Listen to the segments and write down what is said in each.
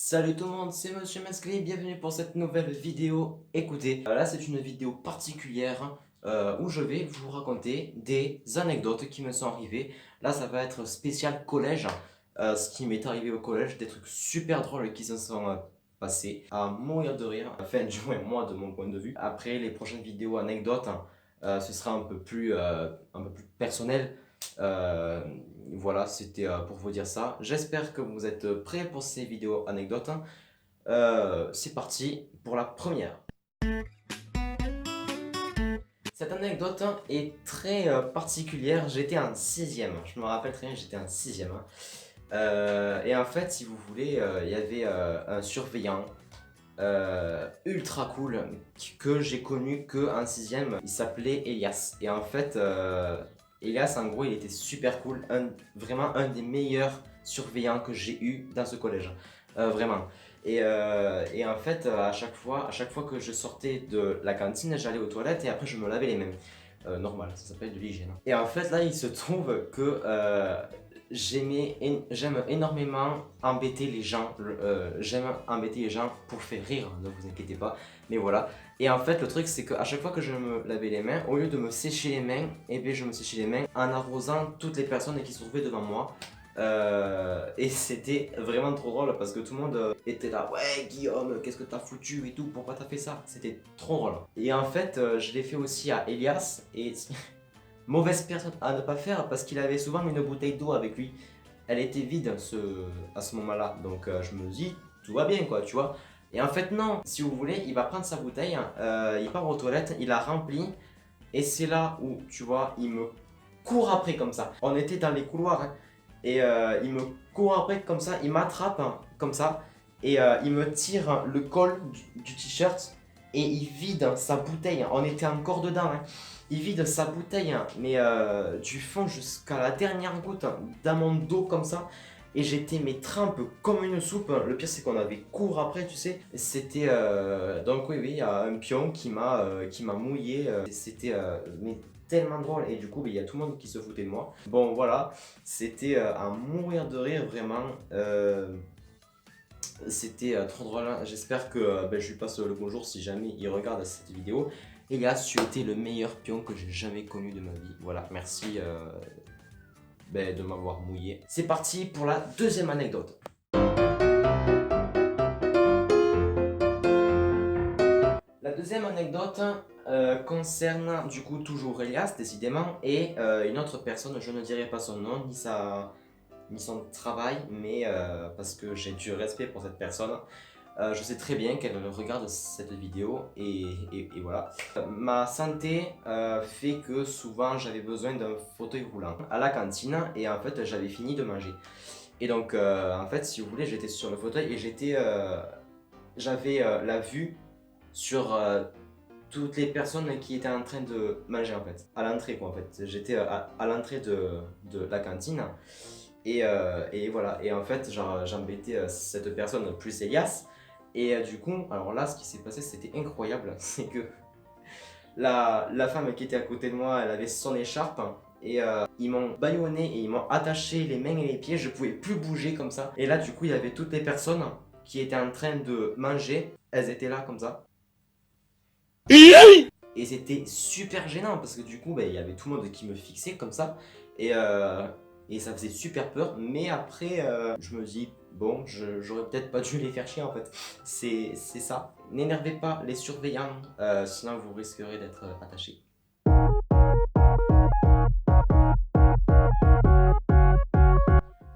Salut tout le monde, c'est Monsieur Masclé, bienvenue pour cette nouvelle vidéo. Écoutez, là c'est une vidéo particulière où je vais vous raconter des anecdotes qui me sont arrivées. Là ça va être spécial collège, ce qui m'est arrivé au collège, des trucs super drôles qui se sont passés à mourir de rire, enfin du moins moi de mon point de vue. Après les prochaines vidéos anecdotes, ce sera un peu plus personnel. Euh, voilà, c'était pour vous dire ça. J'espère que vous êtes prêts pour ces vidéos anecdotes. C'est parti pour la première. Cette anecdote est très particulière. J'étais en sixième. Je me rappelle très bien, j'étais en sixième. Et en fait, si vous voulez, il y avait un surveillant ultra cool que j'ai connu que en sixième. Il s'appelait Elias. Et en fait, Elias, en gros, il était super cool. Vraiment un des meilleurs surveillants que j'ai eu dans ce collège. Vraiment. Et en fait, à chaque fois que je sortais de la cantine, j'allais aux toilettes et après je me lavais les mains. Normal, ça s'appelle de l'hygiène. Et en fait, là, il se trouve que j'aime énormément embêter les gens. J'aime embêter les gens pour faire rire, ne vous inquiétez pas. Mais voilà. Et en fait, le truc, c'est qu'à chaque fois que je me lavais les mains, au lieu de me sécher les mains, eh bien, je me séchais les mains en arrosant toutes les personnes qui se trouvaient devant moi. Et c'était vraiment trop drôle parce que tout le monde était là, ouais Guillaume, qu'est-ce que t'as foutu et tout, pourquoi t'as fait ça? C'était trop drôle. Et en fait, je l'ai fait aussi à Elias, et mauvaise personne à ne pas faire parce qu'il avait souvent une bouteille d'eau avec lui. Elle était vide à ce moment-là, donc je me dis, tout va bien quoi, tu vois. Et en fait non, si vous voulez, il va prendre sa bouteille, il part aux toilettes, il la remplit, et c'est là où, tu vois, il me court après comme ça. On était dans les couloirs, hein. Et il me court après comme ça, il m'attrape comme ça, et il me tire le col du t-shirt et il vide sa bouteille. On était encore dedans, hein. Il vide sa bouteille, mais du fond jusqu'à la dernière goutte dans mon dos comme ça. Et j'étais mes trempes comme une soupe. Le pire c'est qu'on avait cours après, tu sais. C'était donc oui, il y a un pion qui m'a mouillé. C'était mais tellement drôle, et du coup il y a tout le monde qui se foutait de moi. Bon voilà, c'était à mourir de rire vraiment. C'était trop drôle, hein. J'espère que je lui passe le bonjour si jamais il regarde cette vidéo. Elias, tu étais le meilleur pion que j'ai jamais connu de ma vie. Voilà, merci de m'avoir mouillé. C'est parti pour la deuxième anecdote. La deuxième anecdote concerne du coup toujours Elias, décidément, et une autre personne, je ne dirai pas son nom, ni son travail, mais parce que j'ai du respect pour cette personne. Je sais très bien qu'elle regarde cette vidéo, et voilà. Ma santé fait que souvent j'avais besoin d'un fauteuil roulant à la cantine, et en fait j'avais fini de manger. Et donc en fait, si vous voulez, j'étais sur le fauteuil et j'avais la vue sur toutes les personnes qui étaient en train de manger en fait, à l'entrée quoi en fait. J'étais à l'entrée de la cantine, et voilà. Et en fait j'embêtais cette personne plus Elias. Et du coup, alors là, ce qui s'est passé, c'était incroyable. C'est que la femme qui était à côté de moi, elle avait son écharpe. Et ils m'ont bâillonné et ils m'ont attaché les mains et les pieds. Je pouvais plus bouger comme ça. Et là, du coup, il y avait toutes les personnes qui étaient en train de manger. Elles étaient là comme ça. Et c'était super gênant parce que du coup, il y avait tout le monde qui me fixait comme ça. Et, euh, et ça faisait super peur. Mais après, je me dis, bon, j'aurais peut-être pas dû les faire chier en fait. C'est ça. N'énervez pas les surveillants, sinon vous risquerez d'être attaché.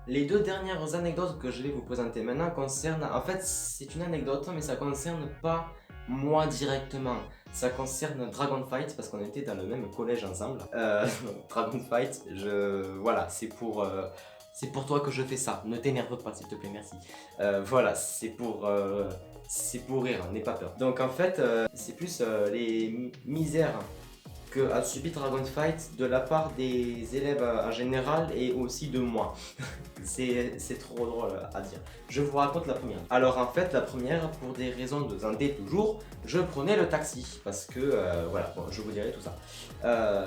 Les deux dernières anecdotes que je vais vous présenter maintenant concernent... En fait, c'est une anecdote, mais ça concerne pas moi directement. Ça concerne Dragon Fight, parce qu'on était dans le même collège ensemble. Dragon Fight, voilà, c'est pour toi que je fais ça. Ne t'énerve pas, s'il te plaît, merci. Voilà, c'est pour rire, n'aie pas peur. Donc en fait, c'est plus les misères que a subi Dragon Fight de la part des élèves en général et aussi de moi. C'est trop drôle à dire. Je vous raconte la première. Alors en fait, la première, pour des raisons de santé toujours, je prenais le taxi parce que voilà, bon, je vous dirai tout ça.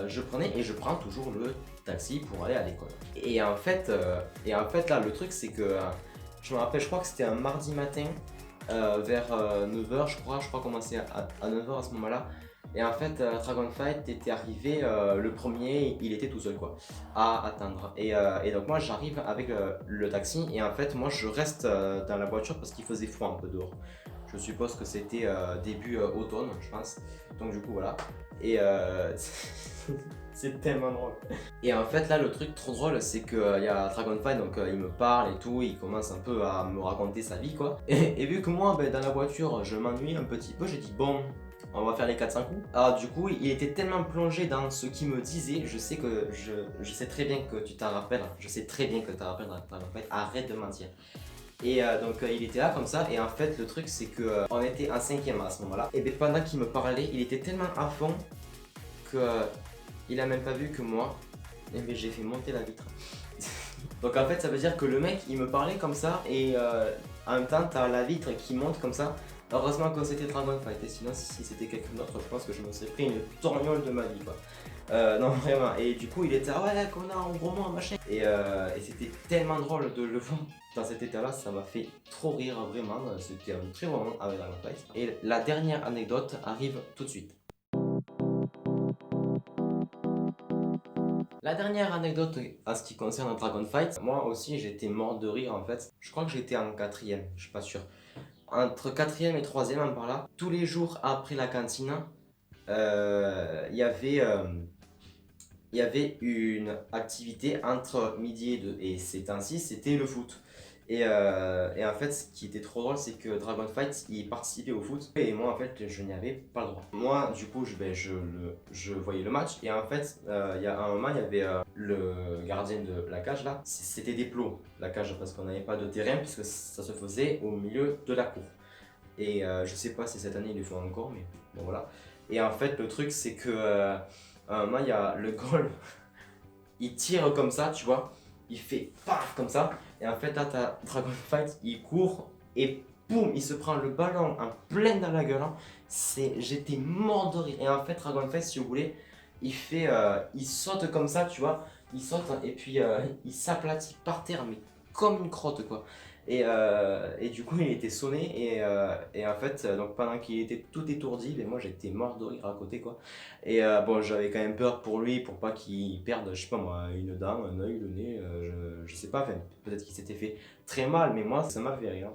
Je prenais et je prends toujours le taxi pour aller à l'école. Et en fait là, le truc c'est que Je me rappelle, je crois que c'était un mardi matin, vers 9h je crois commencer à 9h à ce moment-là. Et en fait, Dragonfight était arrivé le premier, il était tout seul quoi, à atteindre. Et donc moi j'arrive avec le taxi et en fait moi je reste dans la voiture parce qu'il faisait froid un peu dehors. Je suppose que c'était début automne, je pense. Donc du coup voilà. Et c'est tellement drôle. Et en fait là le truc trop drôle c'est que y a Dragonfly donc il me parle et tout, il commence un peu à me raconter sa vie quoi. Et vu que moi ben, dans la voiture je m'ennuie un petit peu, j'ai dit bon on va faire les 4-5 coups. Alors du coup il était tellement plongé dans ce qu'il me disait, je sais que je sais très bien que tu t'en rappelles, je sais très bien que tu t'en rappelles Dragonfly, arrête de mentir. Et donc il était là comme ça et en fait le truc c'est que on était en 5ème à ce moment là et bien pendant qu'il me parlait il était tellement à fond que il a même pas vu que moi et bien j'ai fait monter la vitre. Donc en fait ça veut dire que le mec il me parlait comme ça et en même temps t'as la vitre qui monte comme ça. Heureusement que c'était Dragonfight et sinon si c'était quelqu'un d'autre je pense que je me serais pris une torgnole de ma vie quoi. Non vraiment et du coup il était ouais connard en gros moi machin et c'était tellement drôle de le voir dans cet état là, ça m'a fait trop rire vraiment, c'était un très bon moment avec Dragonfight. Et la dernière anecdote arrive tout de suite. La dernière anecdote en ce qui concerne Dragonfight, moi aussi j'étais mort de rire en fait. Je crois que j'étais en 4ème, je suis pas sûr. Entre 4ème et 3ème par là, tous les jours après la cantine, il y avait une activité entre midi et 2 et ces temps-ci c'était le foot. Et en fait ce qui était trop drôle c'est que Dragonfight il participait au foot et moi en fait je n'y avais pas le droit. Moi du coup je voyais le match et en fait il y a un moment il y avait le gardien de la cage là, c'était des plots la cage parce qu'on n'avait pas de terrain puisque ça se faisait au milieu de la cour. Et je sais pas si cette année ils le font encore mais bon voilà. Et en fait le truc c'est que à un moment il y a le goal, il tire comme ça tu vois, il fait paf comme ça et en fait là t'as Dragonfight il court et boum il se prend le ballon en plein dans la gueule hein. J'étais mort de rire et en fait Dragonfight si vous voulez il saute comme ça tu vois, il saute et puis il s'aplatit par terre mais comme une crotte quoi. Et du coup il était sonné et en fait donc pendant qu'il était tout étourdi ben moi j'étais mort de rire à côté quoi. Et bon j'avais quand même peur pour lui pour pas qu'il perde je sais pas moi une dent, un œil, le nez, je sais pas, enfin, peut-être qu'il s'était fait très mal mais moi ça m'a fait rire.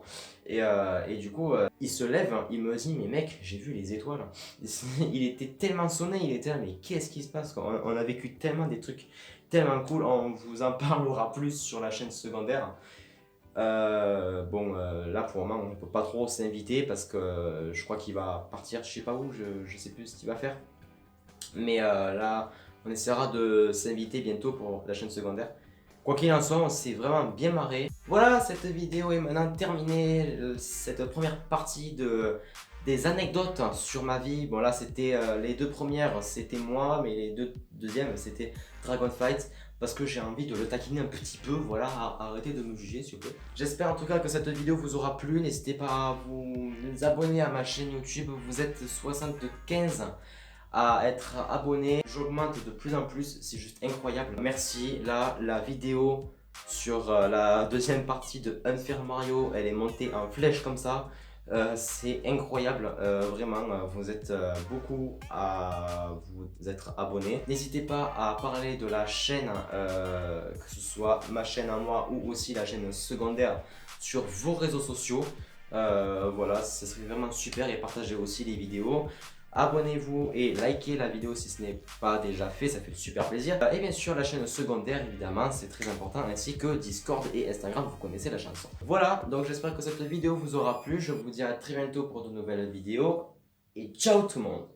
Et du coup il se lève, hein, il me dit mais mec j'ai vu les étoiles. Il était tellement sonné, il était là mais qu'est-ce qui se passe quoi. On a vécu tellement des trucs tellement cool, on vous en parlera plus sur la chaîne secondaire. Bon, là pour le moment on peut pas trop s'inviter parce que je crois qu'il va partir, je sais pas où, je sais plus ce qu'il va faire. Mais là on essaiera de s'inviter bientôt pour la chaîne secondaire. Quoi qu'il en soit, on s'est vraiment bien marré. Voilà, cette vidéo est maintenant terminée. Cette première partie des anecdotes sur ma vie. Bon là c'était les deux premières c'était moi, mais les deux deuxièmes c'était Dragonfight. Parce que j'ai envie de le taquiner un petit peu, voilà, arrêtez de me juger s'il vous plaît. J'espère en tout cas que cette vidéo vous aura plu, n'hésitez pas à vous abonner à ma chaîne YouTube, vous êtes 75 à être abonné, j'augmente de plus en plus, c'est juste incroyable. Merci, là la vidéo sur la deuxième partie de Unfair Mario, elle est montée en flèche comme ça. C'est incroyable, vraiment, vous êtes beaucoup à vous être abonnés. N'hésitez pas à parler de la chaîne, que ce soit ma chaîne à moi ou aussi la chaîne secondaire sur vos réseaux sociaux. Voilà, ce serait vraiment super et partagez aussi les vidéos. Abonnez-vous et likez la vidéo si ce n'est pas déjà fait, ça fait super plaisir. Et bien sûr la chaîne secondaire évidemment, c'est très important, ainsi que Discord et Instagram, vous connaissez la chanson. Voilà, donc j'espère que cette vidéo vous aura plu, je vous dis à très bientôt pour de nouvelles vidéos et ciao tout le monde.